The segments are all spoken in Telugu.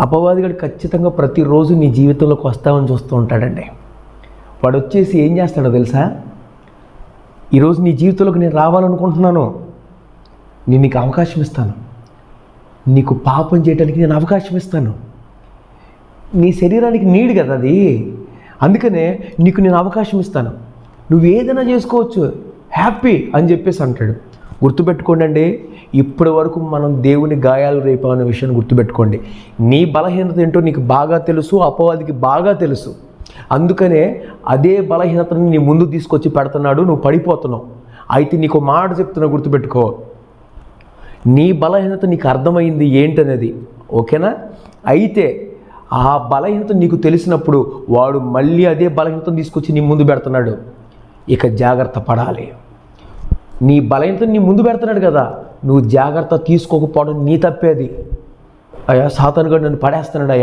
అపవాదిగాడు ఖచ్చితంగా ప్రతిరోజు నీ జీవితంలోకి వస్తామని చూస్తూ ఉంటాడండి. వాడు వచ్చేసి ఏం చేస్తాడో తెలుసా? ఈరోజు నీ జీవితంలోకి నేను రావాలనుకుంటున్నాను, నేను నీకు అవకాశం ఇస్తాను, నీకు పాపం చేయడానికి నేను అవకాశం ఇస్తాను. నీ శరీరానికి నీడు కదా అది, అందుకనే నీకు నేను అవకాశం ఇస్తాను, నువ్వు ఏదైనా చేసుకోవచ్చు, హ్యాపీ అని చెప్పేసి అంటాడు. గుర్తుపెట్టుకోండి అండి, ఇప్పటి వరకు మనం దేవుని గాయాలు రేపాం అనే విషయాన్ని గుర్తుపెట్టుకోండి. నీ బలహీనత ఏంటో నీకు బాగా తెలుసు, అపవాదికి బాగా తెలుసు. అందుకనే అదే బలహీనతను నీ ముందు తీసుకొచ్చి పెడుతున్నాడు, నువ్వు పడిపోతున్నావు. అయితే నీకు మాట చెప్తున్నా, గుర్తుపెట్టుకో, నీ బలహీనత నీకు అర్థమైంది ఏంటనేది, ఓకేనా? అయితే ఆ బలహీనత నీకు తెలిసినప్పుడు వాడు మళ్ళీ అదే బలహీనతను తీసుకొచ్చి నీ ముందు పెడుతున్నాడు. ఇక జాగ్రత్త పడాలి. నీ బలహీనతను నీ ముందు పెడుతున్నాడు కదా, నువ్వు జాగ్రత్త తీసుకోకపోవడం నీ తప్పేది. అయ్యా సాతానుగాడు నన్ను పడేస్తున్నాడు,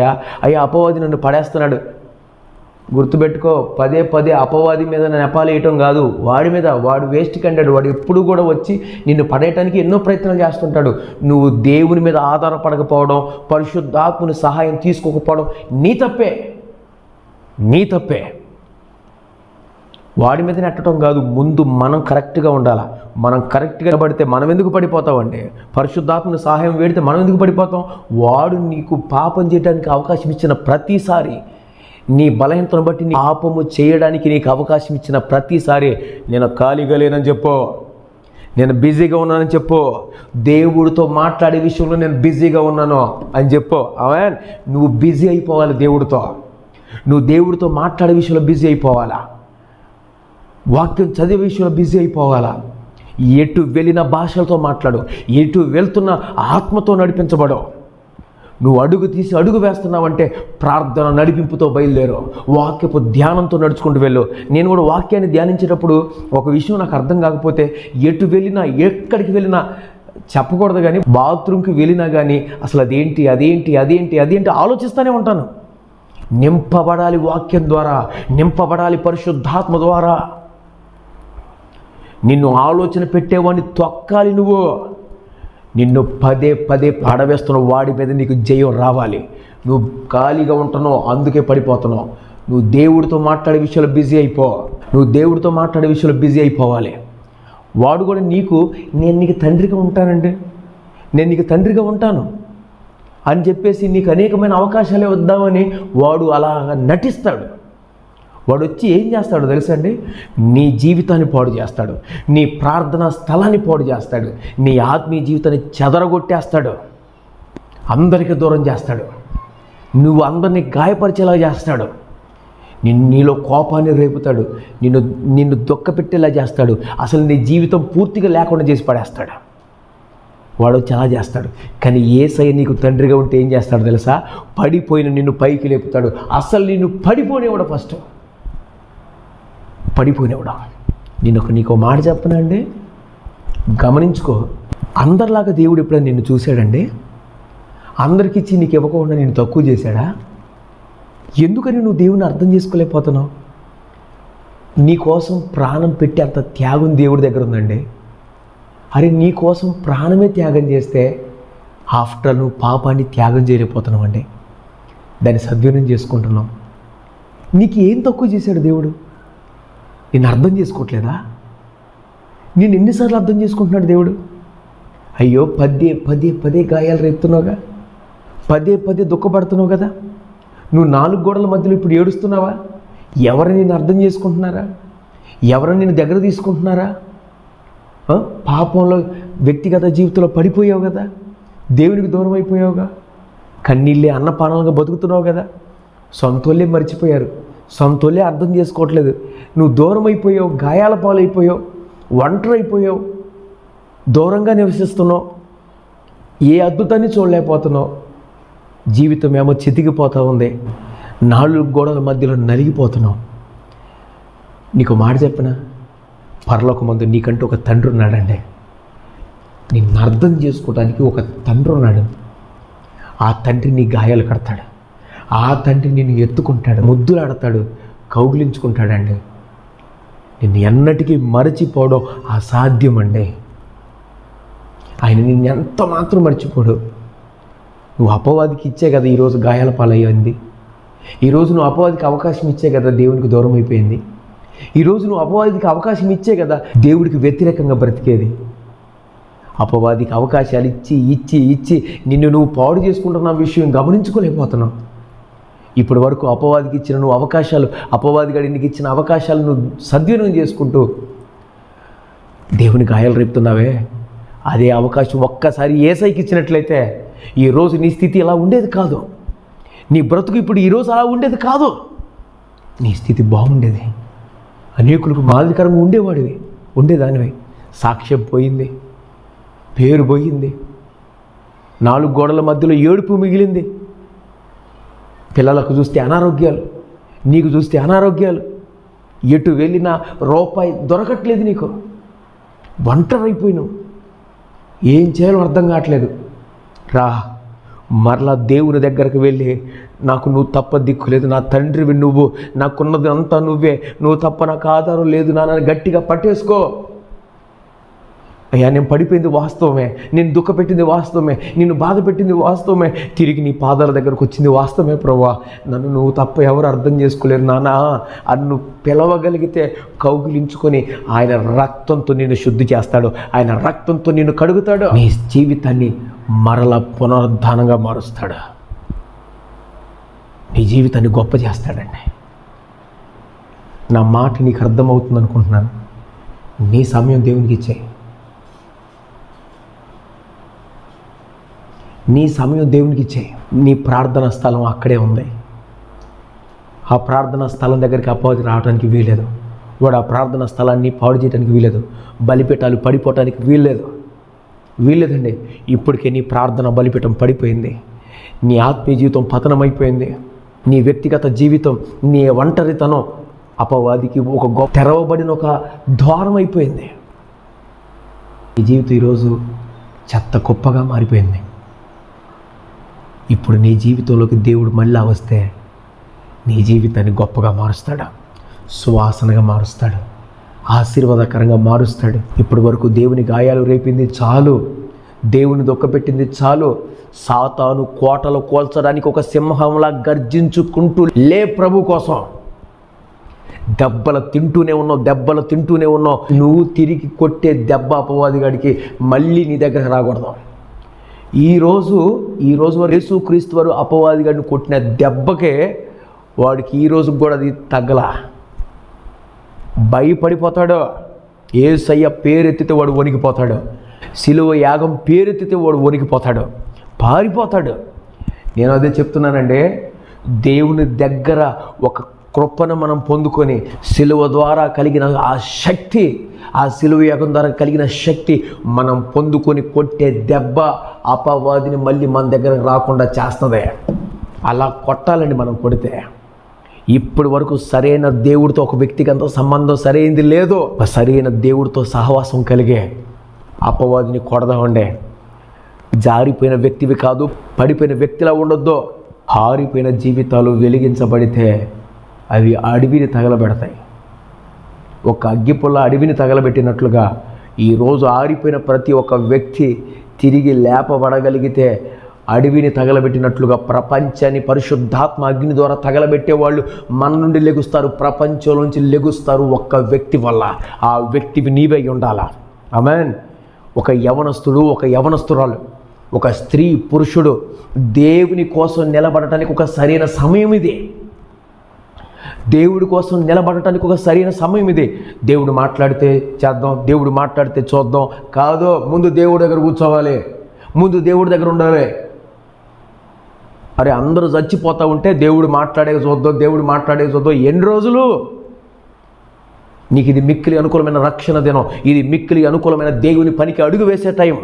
అయ్యా అపవాది నన్ను పడేస్తున్నాడు. గుర్తుపెట్టుకో, పదే పదే అపవాది మీద నెపాలేయటం కాదు, వాడి మీద. వాడు వేస్ట్ కంటాడు. వాడు ఎప్పుడు కూడా వచ్చి నిన్ను పడేయటానికి ఎన్నో ప్రయత్నాలు చేస్తుంటాడు. నువ్వు దేవుని మీద ఆధారపడకపోవడం, పరిశుద్ధాత్మని సహాయం తీసుకోకపోవడం నీ తప్పే, నీ తప్పే. వాడి మీద నెట్టడం కాదు, ముందు మనం కరెక్ట్గా ఉండాలా. మనం కరెక్ట్గా పడితే మనం ఎందుకు పడిపోతామండి? పరిశుద్ధాత్మని సహాయం వేడితే మనం ఎందుకు పడిపోతాం? వాడు నీకు పాపం చేయడానికి అవకాశం ఇచ్చిన ప్రతిసారి, నీ బలహీనతను బట్టి నీ పాపము చేయడానికి నీకు అవకాశం ఇచ్చిన ప్రతిసారి, నేను ఖాళీగా లేనని చెప్పు, నేను బిజీగా ఉన్నానని చెప్పు, దేవుడితో మాట్లాడే విషయంలో నేను బిజీగా ఉన్నాను అని చెప్పు. అవన్ నువ్వు బిజీ అయిపోవాలి దేవుడితో. నువ్వు దేవుడితో మాట్లాడే విషయంలో బిజీ అయిపోవాలా, వాక్యం చదివే విషయంలో బిజీ అయిపోవాలా. ఎటు వెళ్ళిన భాషలతో మాట్లాడు, ఎటు వెళ్తున్న ఆత్మతో నడిపించబడు. నువ్వు అడుగు తీసి అడుగు వేస్తున్నావంటే ప్రార్థన నడిపింపుతో బయలుదేరు, వాక్యపు ధ్యానంతో నడుచుకుంటూ వెళ్ళు. నేను కూడా వాక్యాన్ని ధ్యానించేటప్పుడు ఒక విషయం నాకు అర్థం కాకపోతే, ఎటు వెళ్ళినా ఎక్కడికి వెళ్ళినా చెప్పకూడదు కానీ, బాత్రూమ్కి వెళ్ళినా కానీ అసలు అదేంటి అదేంటి అదేంటి అదేంటి ఆలోచిస్తూనే ఉంటాను. నింపబడాలి వాక్యం ద్వారా, నింపబడాలి పరిశుద్ధాత్మ ద్వారా. నిన్ను ఆలోచన పెట్టేవాడిని తొక్కాలి. నువ్వు నిన్ను పదే పదే పడవేస్తున్న వాడి మీద నీకు జయం రావాలి. నువ్వు ఖాళీగా ఉంటున్నావు, అందుకే పడిపోతున్నావు. నువ్వు దేవుడితో మాట్లాడే విషయంలో బిజీ అయిపో, నువ్వు దేవుడితో మాట్లాడే విషయంలో బిజీ అయిపోవాలి. వాడు కూడా నీకు, నేను నీకు తండ్రిగా ఉంటానండి, నేను నీకు తండ్రిగా ఉంటాను అని చెప్పేసి నీకు అనేకమైన అవకాశాలే వద్దామని వాడు అలా నటిస్తాడు. వాడు వచ్చి ఏం చేస్తాడో తెలుసండి? నీ జీవితాన్ని పాడు చేస్తాడు, నీ ప్రార్థనా స్థలాన్ని పాడు చేస్తాడు, నీ ఆత్మీయ జీవితాన్ని చెదరగొట్టేస్తాడు, అందరికీ దూరం చేస్తాడు, నువ్వు అందరినీ గాయపరిచేలా చేస్తాడు, నీలో కోపాన్ని రేపుతాడు, నిన్ను దుఃఖపెట్టేలా చేస్తాడు, అసలు నీ జీవితం పూర్తిగా లేకుండా చేసి పడేస్తాడు. వాడు చాలా చేస్తాడు. కానీ యేసయ్య నీకు తండ్రిగా ఉంటే ఏం చేస్తాడు తెలుసా? పడిపోయిన నిన్ను పైకి లేపుతాడు. అసలు నిన్ను పడిపోనేవాడు, ఫస్ట్ పడిపోయినవాడా. నీకు మాట చెప్పనండి, గమనించుకో. అందరిలాగా దేవుడు ఎప్పుడైనా నిన్ను చూశాడండి? అందరికి ఇచ్చి నీకు ఇవ్వకుండా నిన్ను తక్కువ చేశాడా? ఎందుకని నువ్వు దేవుని అర్థం చేసుకోలేకపోతున్నావు? నీ కోసం ప్రాణం పెట్టి అంత త్యాగం దేవుడి దగ్గర ఉందండి. అరే నీ కోసం ప్రాణమే త్యాగం చేస్తే ఆఫ్టర్ నువ్వు పాపాన్ని త్యాగం చేయలేకపోతున్నావు అండి. దాన్ని సద్వినియోగం చేసుకుంటున్నావు. నీకు ఏం తక్కువ చేశాడు దేవుడు? నేను అర్థం చేసుకోవట్లేదా? నేను ఎన్నిసార్లు అర్థం చేసుకుంటున్నాడు దేవుడు? అయ్యో పదే పదే పదే గాయాలు రేపుతున్నావుగా, పదే పదే దుఃఖపడుతున్నావు కదా. నువ్వు 4 గోడల మధ్యలో ఇప్పుడు ఏడుస్తున్నావా? ఎవరు నేను అర్థం చేసుకుంటున్నారా? ఎవరు నేను దగ్గర తీసుకుంటున్నారా? పాపంలో వ్యక్తిగత జీవితంలో పడిపోయావు కదా, దేవునికి దూరం అయిపోయావుగా, కన్నీళ్ళే అన్నపానాలుగా బతుకుతున్నావు కదా. సొంతోళ్ళే మర్చిపోయారు, సొంతోళ్ళే అర్థం చేసుకోవట్లేదు. నువ్వు దూరం అయిపోయావు, గాయాల పాలైపోయావు, ఒంటరి అయిపోయావు, దూరంగా నివసిస్తున్నావు, ఏ అద్భుతాన్ని చూడలేకపోతున్నావు. జీవితం ఏమో చితికిపోతూ ఉంది, 4 గోడల మధ్యలో నలిగిపోతున్నావు. నీకు మాట చెప్పనా? పరలోకమందు నీకంటూ ఒక తండ్రి ఉన్నాడండి. నిన్ను అర్థం చేసుకోవడానికి ఒక తండ్రి ఉన్నాడు. ఆ తండ్రి నీ గాయాలు కడతాడు, ఆ తండ్రి నిన్ను ఎత్తుకుంటాడు, ముద్దులాడతాడు, కౌగిలించుకుంటాడండి. నిన్ను ఎన్నటికీ మరచిపోవడం అసాధ్యం అండి. ఆయన నిన్ను ఎంత మాత్రం మర్చిపోడు. నువ్వు అపవాదికి ఇచ్చే కదా ఈరోజు గాయాల పాలయ్యింది. ఈరోజు నువ్వు అపవాదికి అవకాశం ఇచ్చే కదా దేవునికి దూరం అయిపోయింది. ఈరోజు నువ్వు అపవాదికి అవకాశం ఇచ్చే కదా దేవుడికి వ్యతిరేకంగా బ్రతికేది. అపవాదికి అవకాశాలు ఇచ్చి ఇచ్చి ఇచ్చి నిన్ను నువ్వు పాడు చేసుకుంటున్న విషయం గమనించుకోలేకపోతున్నావు. ఇప్పటి వరకు అపవాదికి ఇచ్చిన నువ్వు అవకాశాలు, అపవాదిగాడి నీకు ఇచ్చిన అవకాశాలు నువ్వు సద్వినియోగం చేసుకుంటూ దేవుని గాయాలు రేపుతున్నావే. అదే అవకాశం ఒక్కసారి యేసయ్యకి ఇచ్చినట్లయితే ఈరోజు నీ స్థితి ఇలా ఉండేది కాదు. నీ బ్రతుకు ఇప్పుడు ఈరోజు అలా ఉండేది కాదు. నీ స్థితి బాగుండేది. అనేకులకు మాదిరికరంగా ఉండేదానివి. సాక్ష్యం పోయింది, పేరు పోయింది, 4 గోడల మధ్యలో ఏడుపు మిగిలింది. పిల్లలకు చూస్తే అనారోగ్యాలు, నీకు చూస్తే అనారోగ్యాలు. ఎటు వెళ్ళినా రూపాయి దొరకట్లేదు. నీకు ఒంటరైపోయినావు. ఏం చేయాలో అర్థం కావట్లేదు. రా, మరలా దేవుని దగ్గరకు వెళ్ళి, నాకు నువ్వు తప్ప దిక్కు లేదు, నా తండ్రివి నువ్వు, నాకున్నది అంతా నువ్వే, నువ్వు తప్ప నాకు ఆధారం లేదు నాన్న గట్టిగా పట్టేసుకో. అయ్యా, నేను పడిపోయింది వాస్తవమే, నేను దుఃఖపెట్టింది వాస్తవమే, నిన్ను బాధ పెట్టింది వాస్తవమే, తిరిగి నీ పాదాల దగ్గరకు వచ్చింది వాస్తవమే ప్రభువా. నన్ను నువ్వు తప్ప ఎవరు అర్థం చేసుకోలేరు నాన్న అని నువ్వు పిలవగలిగితే కౌగిలించుకొని ఆయన రక్తంతో నిన్ను శుద్ధి చేస్తాడు. ఆయన రక్తంతో నిన్ను కడుగుతాడు. నీ జీవితాన్ని మరలా పునరుద్ధానంగా మారుస్తాడు. నీ జీవితాన్ని గొప్ప చేస్తాడండి. నా మాట నీకు అర్థమవుతుంది అనుకుంటున్నాను. నీ సమయం దేవునికి ఇచ్చేయి. నీ సమయం దేవునికి ఇచ్చేయి. నీ ప్రార్థనా స్థలం అక్కడే ఉంది. ఆ ప్రార్థనా స్థలం దగ్గరికి అపవాది రావడానికి వీల్లేదు. వాడు ఆ ప్రార్థనా స్థలాన్ని పాడు చేయడానికి వీల్లేదు. బలిపీఠాలు పడిపోవటానికి వీల్లేదండి. ఇప్పటికే నీ ప్రార్థన బలిపీఠం పడిపోయింది. నీ ఆత్మీయ జీవితం పతనమైపోయింది. నీ వ్యక్తిగత జీవితం, నీ ఒంటరితనం అపవాదికి ఒక గొప్ప తెరవబడిన ఒక ద్వారం అయిపోయింది. నీ జీవితం ఈరోజు చెత్త కుప్పగా మారిపోయింది. ఇప్పుడు నీ జీవితంలోకి దేవుడు మళ్ళా వస్తే నీ జీవితాన్ని గొప్పగా మారుస్తాడు, సువాసనగా మారుస్తాడు, ఆశీర్వాదకరంగా మారుస్తాడు. ఇప్పటి వరకు దేవుని గాయాలు రేపింది చాలు, దేవుని దుఃఖపెట్టింది చాలు. సాతాను కోటలు కోల్చడానికి ఒక సింహంలా గర్జించుకుంటూ లే ప్రభు కోసం. దెబ్బలు తింటూనే ఉన్నావు. నువ్వు తిరిగి కొట్టే దెబ్బ అపవాదిగాడికి మళ్ళీ నీ దగ్గర రాకూడదు. ఈరోజు యేసుక్రీస్తు వారు అపవాదిగాడిని కొట్టిన దెబ్బకే వాడికి ఈరోజు కూడా అది తగ్గలా. భయపడిపోతాడు. యేసయ్య పేరెత్తితే వాడు వణికిపోతాడు. సిలువ యాగం పేరెత్తితే వాడు వణికిపోతాడు, పారిపోతాడు. నేను అదే చెప్తున్నానండి. దేవుని దగ్గర ఒక కృపను మనం పొందుకొని సిలువ ద్వారా కలిగిన ఆ శక్తి, ఆ సిలువ యాగం ద్వారా కలిగిన శక్తి మనం పొందుకొని కొట్టే దెబ్బ అపవాదిని మళ్ళీ మన దగ్గరకు రాకుండా చేస్తుంది. అలా కొట్టాలండి మనం కొడితే. ఇప్పటి వరకు సరైన దేవుడితో ఒక వ్యక్తిగత సంబంధం సరైనది లేదు. సరైన దేవుడితో సహవాసం కలిగే అపవాదిని కొడదామండే. జారిపోయిన వ్యక్తివి కాదు, పడిపోయిన వ్యక్తిలా ఉండొద్దు. ఆరిపోయిన జీవితాలు వెలిగించబడితే అవి అడవిని తగలబెడతాయి. ఒక అగ్గిపుల్ల అడవిని తగలబెట్టినట్లుగా ఈరోజు ఆరిపోయిన ప్రతి ఒక్క వ్యక్తి తిరిగి లేపబడగలిగితే అడవిని తగలబెట్టినట్లుగా ప్రపంచాన్ని పరిశుద్ధాత్మ అగ్ని ద్వారా తగలబెట్టేవాళ్ళు మన నుండి లెగుస్తారు, ప్రపంచంలోంచి లెగుస్తారు ఒక్క వ్యక్తి వల్ల. ఆ వ్యక్తివి నీవై ఉండాలా. ఆమేన్. ఒక యవనస్తుడు, ఒక యవనస్తురాలు, ఒక స్త్రీ, పురుషుడు దేవుని కోసం నిలబడటానికి ఒక సరైన సమయం ఇది. దేవుడి కోసం నిలబడటానికి ఒక సరైన సమయం ఇది. దేవుడు మాట్లాడితే చేద్దాం, దేవుడు మాట్లాడితే చూద్దాం కాదు. ముందు దేవుడి దగ్గర కూర్చోవాలి, ముందు దేవుడి దగ్గర ఉండాలి. అరే అందరూ చచ్చిపోతూ ఉంటే దేవుడు మాట్లాడే చూద్దాం. ఎన్ని రోజులు? నీకు ఇది మిక్కిలి అనుకూలమైన రక్షణ దినం, ఇది మిక్కిలి అనుకూలమైన దేవుని పనికి అడుగు వేసే టైం.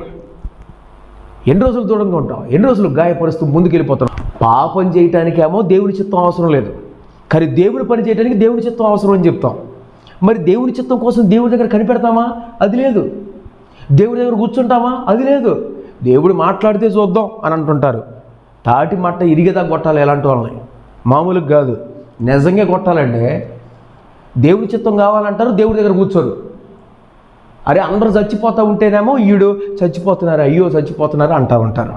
ఎన్ని రోజులు దూరంగా ఉంటావు? ఎన్ని రోజులు గాయపరుస్తూ ముందుకెళ్ళిపోతావు? పాపం చేయటానికేమో దేవుని చిత్తం అవసరం లేదు, కానీ దేవుని పని చేయడానికి దేవుని చిత్తం అవసరం అని చెప్తాం. మరి దేవుని చిత్తం కోసం దేవుడి దగ్గర కనిపెడతామా? అది లేదు. దేవుడి దగ్గర కూర్చుంటామా? అది లేదు. దేవుడు మాట్లాడితే చూద్దాం అని అంటుంటారు. తాటి మట్ట ఇరిగేదా కొట్టాలి ఎలాంటి వాళ్ళని, మామూలుగా కాదు, నిజంగా కొట్టాలంటే. దేవుడి చిత్తం కావాలంటారు, దేవుడి దగ్గర కూర్చోరు. అరే అందరూ చచ్చిపోతూ ఉంటేనేమో ఈడు చచ్చిపోతున్నారు, అయ్యో చచ్చిపోతున్నారు అంటూ ఉంటారు.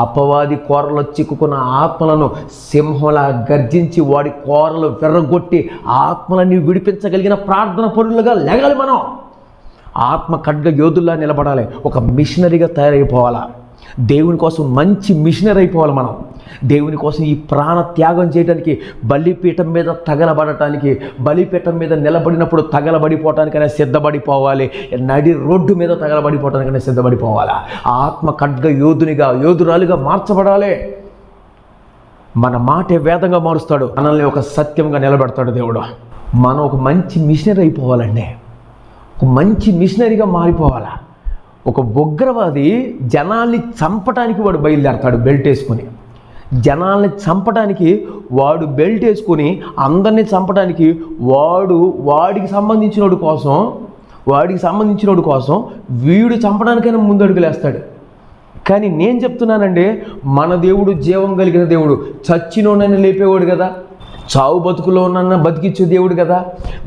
అపవాది కోరలో చిక్కుకున్న ఆత్మలను సింహంలా గర్జించి వాడి కోరలు విర్రగొట్టి ఆత్మలని విడిపించగలిగిన ప్రార్థన పరులుగా లెగాలి. మనం ఆత్మ ఖడ్గ యోధుల్లా నిలబడాలి. ఒక మిషనరీగా తయారైపోవాలా. దేవుని కోసం మంచి మిషనరీ అయిపోవాలి. మనం దేవుని కోసం ఈ ప్రాణ త్యాగం చేయడానికి, బలిపీఠం మీద తగలబడటానికి, బలిపీఠం మీద నిలబడినప్పుడు తగలబడిపోవటానికైనా సిద్ధపడిపోవాలి. నడి రోడ్డు మీద తగలబడిపోవటానికైనా సిద్ధపడిపోవాలా. ఆత్మ ఖడ్గ యోధునిగా, యోధురాలుగా మార్చబడాలి. మన మాటే వేదంగా మారుస్తాడు. మనల్ని ఒక సత్యంగా నిలబెడతాడు దేవుడు. మనం ఒక మంచి మిషనరీ అయిపోవాలండి. ఒక మంచి మిషనరీగా మారిపోవాలా. ఒక ఉగ్రవాది జనాల్ని చంపటానికి వాడు బయలుదేరతాడు బెల్ట్ వేసుకొని. జనాల్ని చంపడానికి వాడు బెల్ట్ వేసుకొని అందరినీ చంపడానికి వాడికి సంబంధించినోడు కోసం వీడు చంపడానికైనా ముందడుగులేస్తాడు. కానీ నేను చెప్తున్నానండి, మన దేవుడు జీవం కలిగిన దేవుడు, చచ్చినోనని లేపేవాడు కదా, చావు బతుకులో ఉన్న బతికిచ్చే దేవుడు కదా.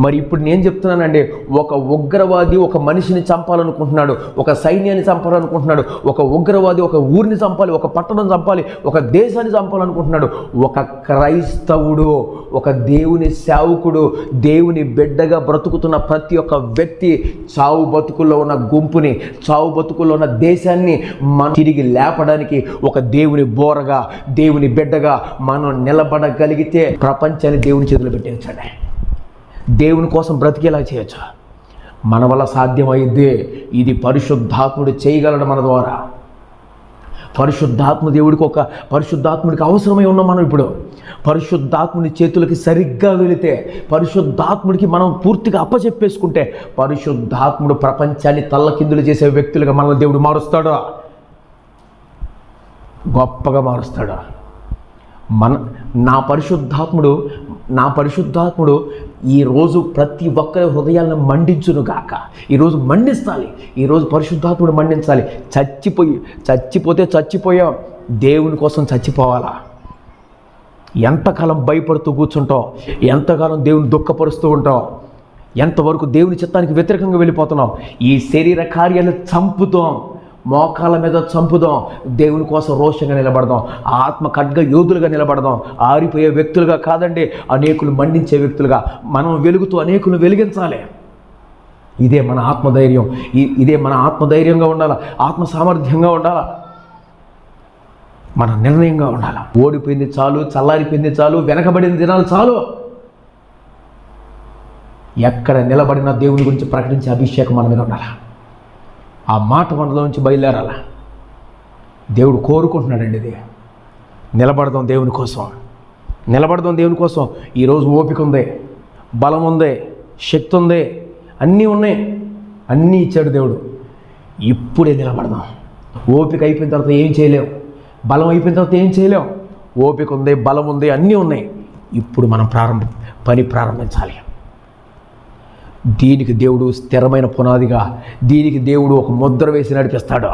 మరి ఇప్పుడు నేను చెప్తున్నానండి, ఒక ఉగ్రవాది ఒక మనిషిని చంపాలనుకుంటున్నాడు, ఒక సైన్యాన్ని చంపాలనుకుంటున్నాడు, ఒక ఉగ్రవాది ఒక ఊరిని చంపాలి, ఒక పట్టణం చంపాలి, ఒక దేశాన్ని చంపాలనుకుంటున్నాడు. ఒక క్రైస్తవుడు, ఒక దేవుని సేవకుడు, దేవుని బిడ్డగా బ్రతుకుతున్న ప్రతి ఒక్క వ్యక్తి చావు బతుకుల్లో ఉన్న గుంపుని, చావు బతుకుల్లో ఉన్న దేశాన్ని మనం తిరిగి లేపడానికి ఒక దేవుని బోరగా, దేవుని బిడ్డగా మనం నిలబడగలిగితే ప్రపంచాన్ని దేవుని చేతులు పెట్టేయచ్చండి. దేవుని కోసం బ్రతికేలా చేయొచ్చు. మన వల్ల సాధ్యమైంది. ఇది పరిశుద్ధాత్ముడు చేయగలడు మన ద్వారా. పరిశుద్ధాత్ముడికి అవసరమై ఉన్నాం మనం. ఇప్పుడు పరిశుద్ధాత్ముడి చేతులకి సరిగ్గా వెళితే, పరిశుద్ధాత్ముడికి మనం పూర్తిగా అప్పచెప్పేసుకుంటే, పరిశుద్ధాత్ముడు ప్రపంచాన్ని తల్లకిందులు చేసే వ్యక్తులుగా మనల్ని దేవుడు మారుస్తాడు, గొప్పగా మారుస్తాడు. నా పరిశుద్ధాత్ముడు ఈరోజు ప్రతి ఒక్కరి హృదయాలను మండించును గాక. ఈరోజు మండిస్తాలి. ఈరోజు పరిశుద్ధాత్ముడు మండించాలి. చచ్చిపోతే చచ్చిపోయాం, దేవుని కోసం చచ్చిపోవాలా. ఎంతకాలం భయపడుతూ కూర్చుంటాం, ఎంతకాలం దేవుని దుఃఖపరుస్తూ ఉంటాం, ఎంతవరకు దేవుని చిత్తానికి వ్యతిరేకంగా వెళ్ళిపోతున్నాం. ఈ శరీర కార్యాలను చంపుతాం, మోకాళ్ళ మీద చంపుదాం, దేవుని కోసం రోషంగా నిలబడదాం, ఆత్మ ఖడ్గ యోధులుగా నిలబడదాం. ఆరిపోయే వ్యక్తులుగా కాదండి, అనేకులు మండించే వ్యక్తులుగా మనం వెలుగుతూ అనేకులు వెలిగించాలి. ఇదే మన ఆత్మధైర్యం. ఇదే మన ఆత్మధైర్యంగా ఉండాలి, ఆత్మ సామర్థ్యంగా ఉండాలి, మన నిర్ణయంగా ఉండాలి. ఓడిపోయింది చాలు, చల్లారిపోయింది చాలు, వెనకబడిన దినాలు చాలు. ఎక్కడ నిలబడిన దేవుని గురించి ప్రకటించే అభిషేకం మన మీద ఉండాలి. ఆ మాట మనలో నుంచి బయలుదేరాల. దేవుడు కోరుకుంటున్నాడండి ఇది. నిలబడదాం దేవుని కోసం. ఈరోజు ఓపిక ఉంది, బలం ఉంది, శక్తి ఉంది, అన్నీ ఉన్నాయి, అన్నీ ఇచ్చాడు దేవుడు. ఇప్పుడే నిలబడదాం. ఓపిక అయిపోయిన తర్వాత ఏం చేయలేం, బలం అయిపోయిన తర్వాత ఏం చేయలేం. ఓపిక ఉంది, బలం ఉంది, అన్నీ ఉన్నాయి. ఇప్పుడు మనం పని ప్రారంభించాలి. దీనికి దేవుడు స్థిరమైన పునాదిగా, దీనికి దేవుడు ఒక ముద్ర వేసి నడిపిస్తాడు.